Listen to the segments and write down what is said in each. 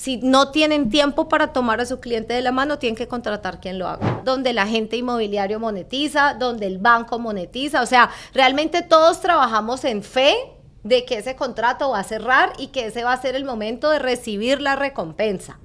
Si no tienen tiempo para tomar a su cliente de la mano, tienen que contratar quien lo haga. Donde el agente inmobiliario monetiza, donde el banco monetiza, o sea, realmente todos trabajamos en fe de que ese contrato va a cerrar y que ese va a ser el momento de recibir la recompensa.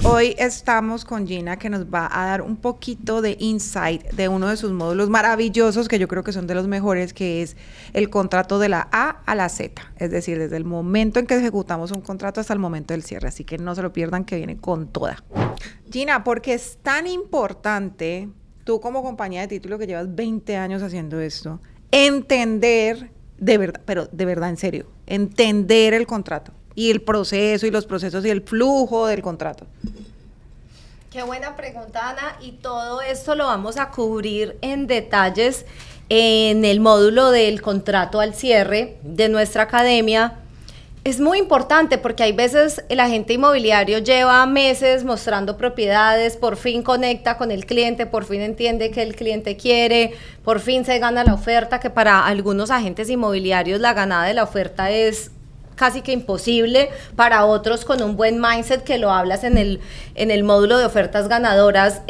Hoy estamos con Gina, que nos va a dar un poquito de insight de uno de sus módulos maravillosos, que yo creo que son de los mejores, que es el contrato de la A a la Z, es decir, desde el momento en que ejecutamos un contrato hasta el momento del cierre, así que no se lo pierdan, que viene con toda. Gina, ¿por qué es tan importante, tú como compañía de título que llevas 20 años haciendo esto, entender, de verdad, pero de verdad, en serio, entender el contrato? Y el proceso y los procesos y el flujo del contrato. Qué buena pregunta, Ana, y todo esto lo vamos a cubrir en detalles en el módulo del contrato al cierre de nuestra academia. Es muy importante porque hay veces el agente inmobiliario lleva meses mostrando propiedades, por fin conecta con el cliente, por fin entiende que el cliente quiere, por fin se gana la oferta, que para algunos agentes inmobiliarios la ganada de la oferta es casi que imposible, para otros con un buen mindset, que lo hablas en el módulo de ofertas ganadoras,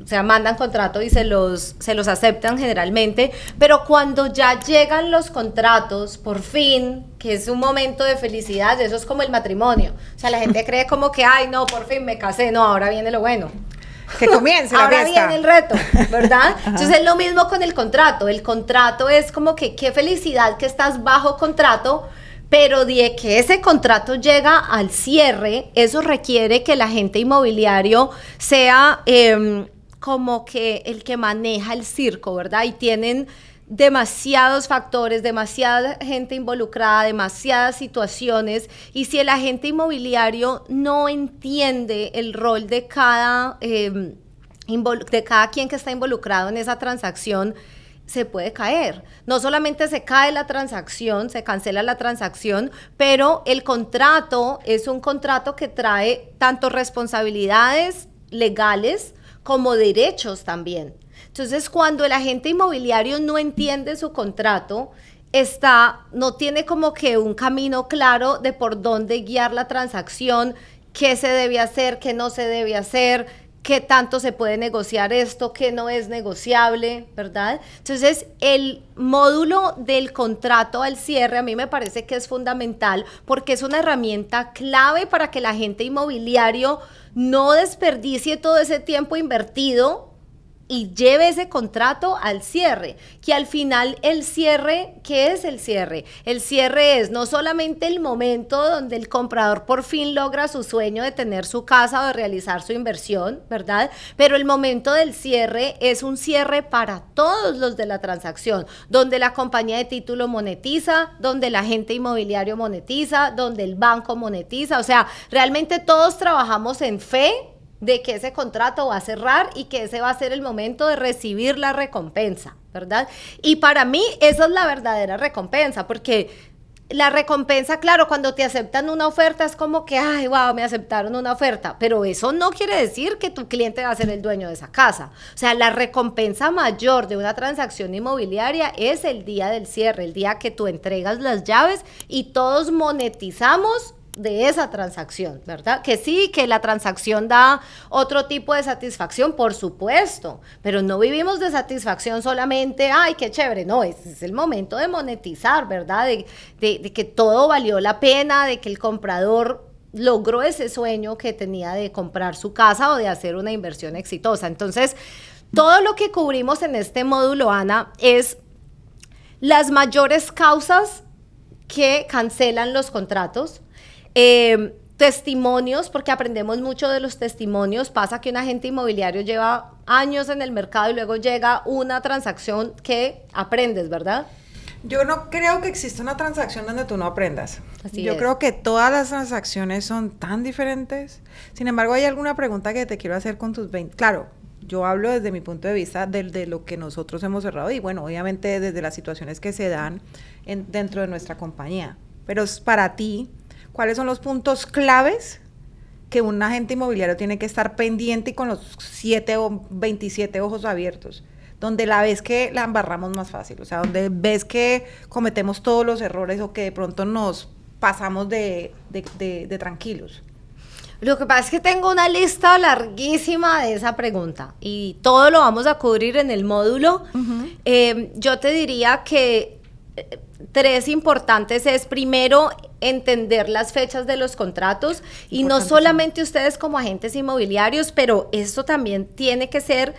o sea, mandan contrato y se los aceptan generalmente, pero cuando ya llegan los contratos, por fin, que es un momento de felicidad, eso es como el matrimonio, o sea, la gente cree como que, ay, no, por fin me casé, no, ahora viene lo bueno. Que comience la ahora fiesta. Viene el reto, ¿verdad? Entonces es lo mismo con el contrato es como que qué felicidad que estás bajo contrato, pero de que ese contrato llega al cierre, eso requiere que el agente inmobiliario sea como que el que maneja el circo, ¿verdad? Y tienen demasiados factores, demasiada gente involucrada, demasiadas situaciones, y si el agente inmobiliario no entiende el rol de cada quien que está involucrado en esa transacción, se puede caer. No solamente se cae la transacción, se cancela la transacción, pero el contrato es un contrato que trae tanto responsabilidades legales como derechos también. Entonces, cuando el agente inmobiliario no entiende su contrato, no tiene como que un camino claro de por dónde guiar la transacción, qué se debe hacer, qué no se debe hacer, qué tanto se puede negociar esto, qué no es negociable, ¿verdad? Entonces, el módulo del contrato al cierre a mí me parece que es fundamental porque es una herramienta clave para que el agente inmobiliario no desperdicie todo ese tiempo invertido y lleve ese contrato al cierre, que al final el cierre, ¿qué es el cierre? El cierre es no solamente el momento donde el comprador por fin logra su sueño de tener su casa o de realizar su inversión, ¿verdad? Pero el momento del cierre es un cierre para todos los de la transacción, donde la compañía de título monetiza, donde el agente inmobiliario monetiza, donde el banco monetiza, o sea, realmente todos trabajamos en fe de que ese contrato va a cerrar y que ese va a ser el momento de recibir la recompensa, ¿verdad? Y para mí esa es la verdadera recompensa, porque la recompensa, claro, cuando te aceptan una oferta es como que, ay, wow, me aceptaron una oferta, pero eso no quiere decir que tu cliente va a ser el dueño de esa casa. O sea, la recompensa mayor de una transacción inmobiliaria es el día del cierre, el día que tú entregas las llaves y todos monetizamos de esa transacción, ¿verdad? Que sí, que la transacción da otro tipo de satisfacción, por supuesto, pero no vivimos de satisfacción solamente, ay, qué chévere, no, es el momento de monetizar, ¿verdad? De que todo valió la pena, de que el comprador logró ese sueño que tenía de comprar su casa o de hacer una inversión exitosa. Entonces, todo lo que cubrimos en este módulo, Ana, es las mayores causas que cancelan los contratos, testimonios, porque aprendemos mucho de los testimonios. Pasa que un agente inmobiliario lleva años en el mercado y luego llega una transacción que aprendes, ¿verdad? Yo no creo que exista una transacción donde tú no aprendas. Yo es. creo que todas las transacciones son tan diferentes. Sin embargo, hay alguna pregunta que te quiero hacer con tus 20. Claro, yo hablo desde mi punto de vista de lo que nosotros hemos cerrado y bueno, obviamente desde las situaciones que se dan dentro de nuestra compañía. pero para ti, ¿cuáles son los puntos claves que un agente inmobiliario tiene que estar pendiente y con los 7 o 27 ojos abiertos? Donde la ves que la embarramos más fácil, o sea, donde ves que cometemos todos los errores o que de pronto nos pasamos de tranquilos. Lo que pasa es que tengo una lista larguísima de esa pregunta y todo lo vamos a cubrir en el módulo. Yo te diría que 3 importantes es, primero, entender las fechas de los contratos y no solamente ustedes como agentes inmobiliarios, pero esto también tiene que ser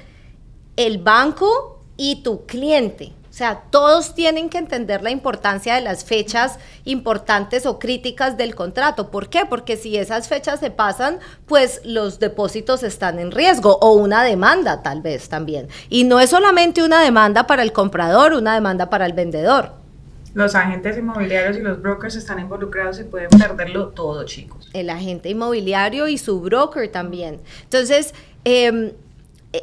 el banco y tu cliente. O sea, todos tienen que entender la importancia de las fechas importantes o críticas del contrato. ¿Por qué? Porque si esas fechas se pasan, pues los depósitos están en riesgo o una demanda tal vez también. Y no es solamente una demanda para el comprador, una demanda para el vendedor. Los agentes inmobiliarios y los brokers están involucrados y pueden perderlo todo, chicos. El agente inmobiliario y su broker también. Entonces,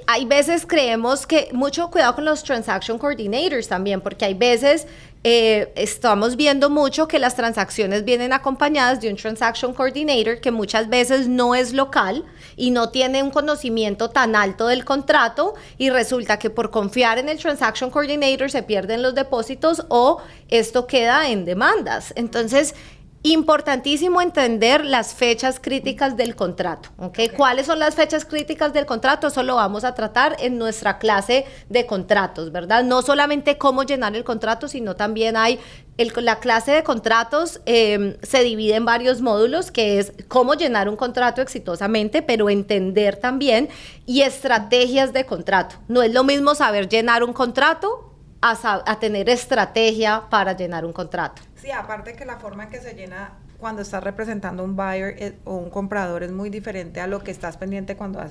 hay veces creemos que, mucho cuidado con los transaction coordinators también, porque hay veces estamos viendo mucho que las transacciones vienen acompañadas de un transaction coordinator que muchas veces no es local y no tiene un conocimiento tan alto del contrato y resulta que por confiar en el transaction coordinator se pierden los depósitos o esto queda en demandas. Entonces, importantísimo entender las fechas críticas del contrato, ¿okay? ¿Cuáles son las fechas críticas del contrato? Eso lo vamos a tratar en nuestra clase de contratos, ¿verdad? No solamente cómo llenar el contrato, sino también hay, la clase de contratos se divide en varios módulos, que es cómo llenar un contrato exitosamente, pero entender también y estrategias de contrato. No es lo mismo saber llenar un contrato a tener estrategia para llenar un contrato. Sí, aparte que la forma en que se llena cuando estás representando un buyer o un comprador es muy diferente a lo que estás pendiente cuando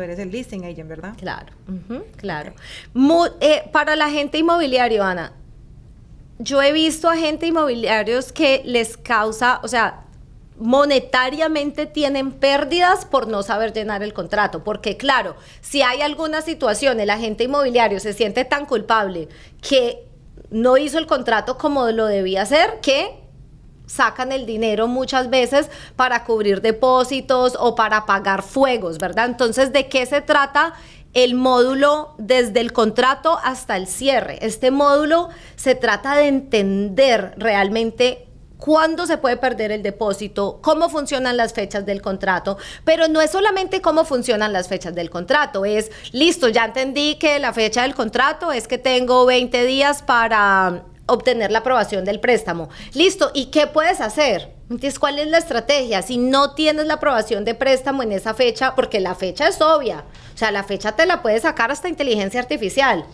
eres el listing agent, ¿verdad? Claro, claro. Para la agente inmobiliario, Ana, yo he visto agentes inmobiliarios que les causa, o sea, monetariamente tienen pérdidas por no saber llenar el contrato, porque claro, si hay alguna situación, el agente inmobiliario se siente tan culpable que no hizo el contrato como lo debía hacer, que sacan el dinero muchas veces para cubrir depósitos o para pagar fuegos, ¿verdad? Entonces, ¿de qué se trata el módulo desde el contrato hasta el cierre? Este módulo se trata de entender realmente cuándo se puede perder el depósito, cómo funcionan las fechas del contrato, pero no es solamente cómo funcionan las fechas del contrato, es, listo, ya entendí que la fecha del contrato es que tengo 20 días para obtener la aprobación del préstamo. Listo, ¿y qué puedes hacer? Entonces, ¿cuál es la estrategia? Si no tienes la aprobación de préstamo en esa fecha, porque la fecha es obvia, o sea, la fecha te la puede sacar hasta inteligencia artificial.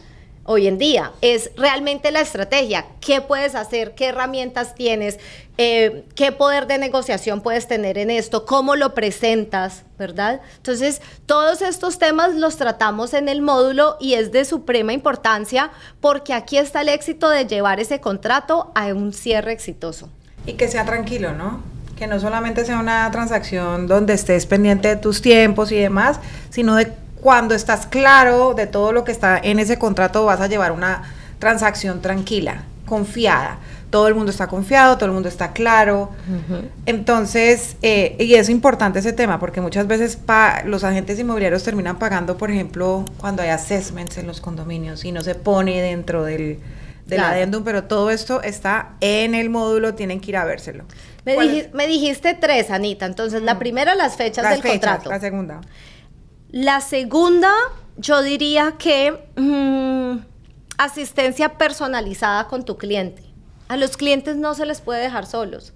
Hoy en día, es realmente la estrategia. ¿Qué puedes hacer? ¿Qué herramientas tienes? ¿Qué poder de negociación puedes tener en esto? ¿Cómo lo presentas? ¿Verdad? Entonces, todos estos temas los tratamos en el módulo y es de suprema importancia porque aquí está el éxito de llevar ese contrato a un cierre exitoso. Y que sea tranquilo, ¿no? Que no solamente sea una transacción donde estés pendiente de tus tiempos y demás, sino de cuando estás claro de todo lo que está en ese contrato, vas a llevar una transacción tranquila, confiada. Todo el mundo está confiado, todo el mundo está claro. Entonces, y es importante ese tema, porque muchas veces los agentes inmobiliarios terminan pagando, por ejemplo, cuando hay assessments en los condominios y no se pone dentro del adendum, pero todo esto está en el módulo, tienen que ir a vérselo. Me dijiste 3, Anita. Entonces, la primera, las fechas del contrato. La segunda. La segunda, yo diría que asistencia personalizada con tu cliente. A los clientes no se les puede dejar solos.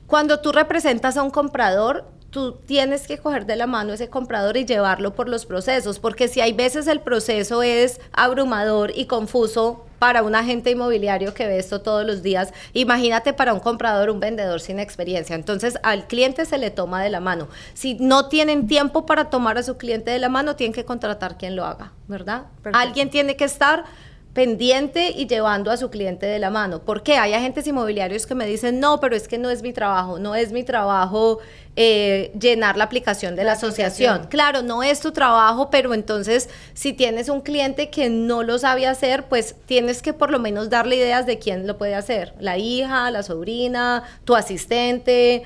Cuando tú representas a un comprador, tú tienes que coger de la mano a ese comprador y llevarlo por los procesos, porque si hay veces el proceso es abrumador y confuso para un agente inmobiliario que ve esto todos los días, imagínate para un comprador, un vendedor sin experiencia. Entonces, al cliente se le toma de la mano. Si no tienen tiempo para tomar a su cliente de la mano, tienen que contratar quien lo haga, ¿verdad? Perfecto. Alguien tiene que estar pendiente y llevando a su cliente de la mano. ¿Por qué? Hay agentes inmobiliarios que me dicen, no, pero es que no es mi trabajo llenar la aplicación de la asociación. Claro, no es tu trabajo, pero entonces si tienes un cliente que no lo sabe hacer, pues tienes que por lo menos darle ideas de quién lo puede hacer. La hija, la sobrina, tu asistente,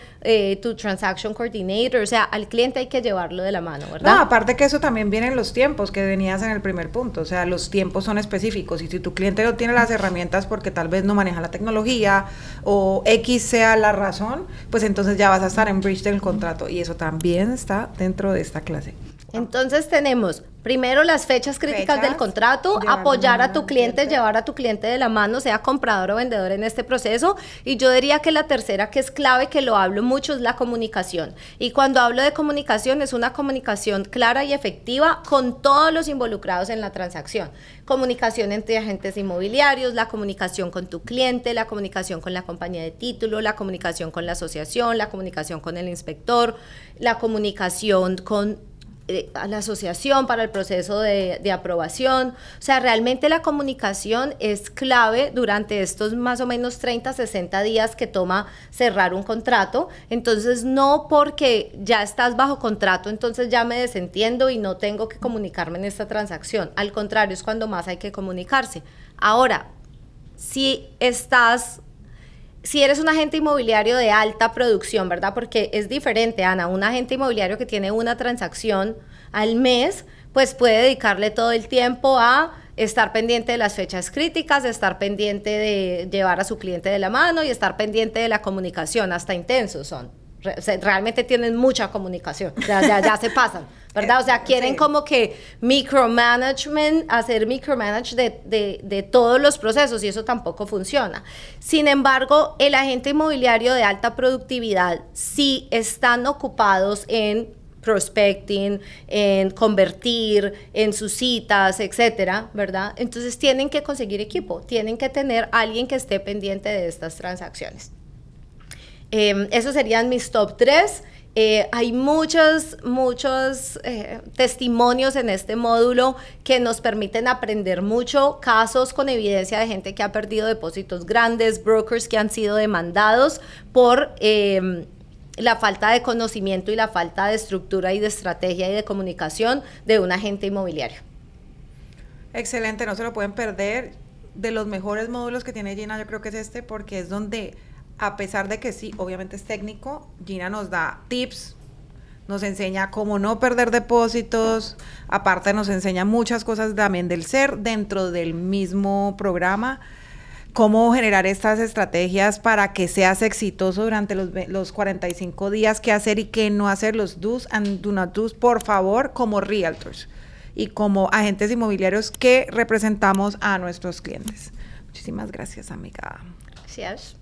tu transaction coordinator. O sea, al cliente hay que llevarlo de la mano, ¿verdad? No, aparte que eso también viene en los tiempos que venías en el primer punto. O sea, los tiempos son específicos y si tu cliente no tiene las herramientas porque tal vez no maneja la tecnología o X sea la razón, pues entonces ya vas a estar en breach del contrato y eso también está dentro de esta clase. Entonces tenemos primero las fechas críticas del contrato, apoyar a tu cliente, llevar a tu cliente de la mano, sea comprador o vendedor en este proceso. Y yo diría que la tercera, que es clave, que lo hablo mucho, es la comunicación. Y cuando hablo de comunicación, es una comunicación clara y efectiva con todos los involucrados en la transacción. Comunicación entre agentes inmobiliarios, la comunicación con tu cliente, la comunicación con la compañía de título, la comunicación con la asociación, la comunicación con el inspector, la comunicación con a la asociación para el proceso de aprobación. O sea, realmente la comunicación es clave durante estos más o menos 30, 60 días que toma cerrar un contrato. Entonces, no porque ya estás bajo contrato, entonces ya me desentiendo y no tengo que comunicarme en esta transacción. Al contrario, es cuando más hay que comunicarse. Ahora, si eres un agente inmobiliario de alta producción, ¿verdad? Porque es diferente, Ana, un agente inmobiliario que tiene una transacción al mes, pues puede dedicarle todo el tiempo a estar pendiente de las fechas críticas, estar pendiente de llevar a su cliente de la mano y estar pendiente de la comunicación, hasta intensos son. Realmente tienen mucha comunicación, ya se pasan, ¿verdad? O sea, quieren como que hacer micromanage de todos los procesos y eso tampoco funciona. Sin embargo, el agente inmobiliario de alta productividad sí están ocupados en prospecting, en convertir, en sus citas, etcétera, ¿verdad? Entonces tienen que conseguir equipo, tienen que tener alguien que esté pendiente de estas transacciones. Esos serían mis top 3. Hay muchos testimonios en este módulo que nos permiten aprender mucho, casos con evidencia de gente que ha perdido depósitos grandes, brokers que han sido demandados por la falta de conocimiento y la falta de estructura y de estrategia y de comunicación de un agente inmobiliario. Excelente, no se lo pueden perder. De los mejores módulos que tiene Gina, yo creo que es este, porque es donde, a pesar de que sí, obviamente es técnico, Gina nos da tips, nos enseña cómo no perder depósitos, aparte nos enseña muchas cosas también del ser dentro del mismo programa, cómo generar estas estrategias para que seas exitoso durante los 45 días, qué hacer y qué no hacer, los do's and do not do's, por favor, como realtors y como agentes inmobiliarios que representamos a nuestros clientes. Muchísimas gracias, amiga. Gracias.